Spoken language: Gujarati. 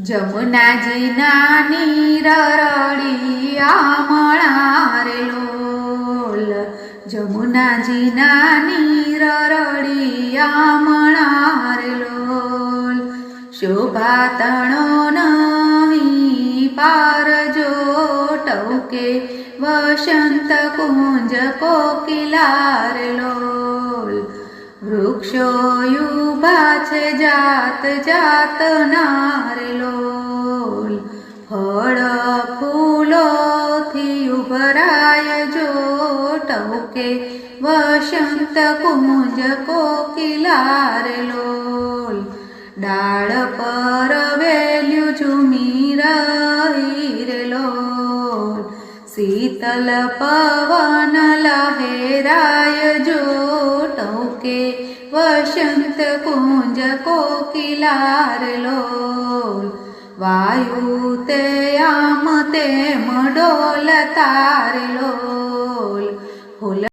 જમુનાજીના નીર રળિયા મળા રે લોલ, જમુનાજીના નીર રળિયા મળા રે લોલ. શોભા તણો નહીં પાર જો ટવકે, વસંત કુંજ કોકિલા રે લોલ. વૃક્ષો યુભા છે જાત જાતના રે લોલ. ફળ ફૂલોથી ઉભરાય જો ટવકે, વસંત કુંજ કોકિલા રે લોલ. ડાળ પર વેલ્યું ઝૂમી રહી રે લોલ. શીતલ પવન લહેરાય જો ટવકે, વસંત કુંજ કોકિલા રે લોલ. વાયુ તે આમ તેમ ડોલતા રે લોલ.